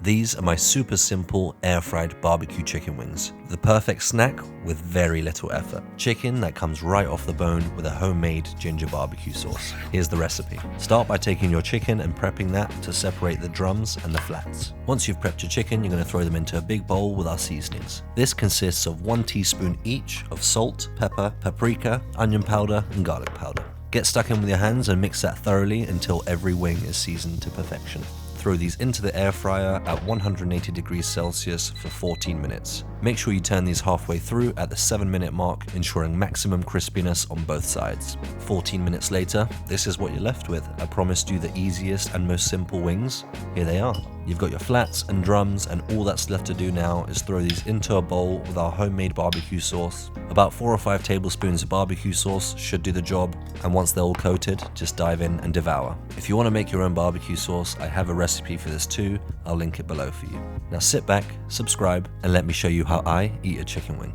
These are my super simple air-fried barbecue chicken wings. The perfect snack with very little effort. Chicken that comes right off the bone with a homemade ginger barbecue sauce. Here's the recipe. Start by taking your chicken and prepping that to separate the drums and the flats. Once you've prepped your chicken, you're going to throw them into a big bowl with our seasonings. This consists of 1 teaspoon each of salt, pepper, paprika, onion powder, and garlic powder. Get stuck in with your hands and mix that thoroughly until every wing is seasoned to perfection. Throw these into the air fryer at 180 degrees Celsius for 14 minutes. Make sure you turn these halfway through at the 7-minute mark, ensuring maximum crispiness on both sides. 14 minutes later, this is what you're left with. I promised you the easiest and most simple wings. Here they are. You've got your flats and drums, and all that's left to do now is throw these into a bowl with our homemade barbecue sauce. About 4 or 5 tablespoons of barbecue sauce should do the job, and once they're all coated, just dive in and devour. If you want to make your own barbecue sauce, I have a recipe for this too. I'll link it below for you. Now sit back, subscribe, and let me show you how I eat a chicken wing.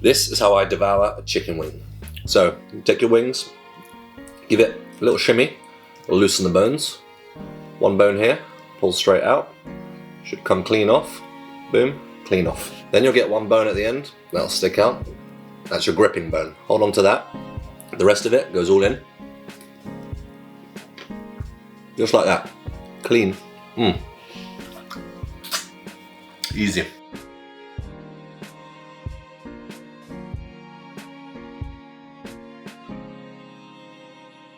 This is how I devour a chicken wing. So, take your wings, give it a little shimmy, loosen the bones. 1 bone here, pull straight out, should come clean off, boom, clean off. Then you'll get 1 bone at the end, that'll stick out. That's your gripping bone. Hold on to that. The rest of it goes all in. Just like that, clean. Easy.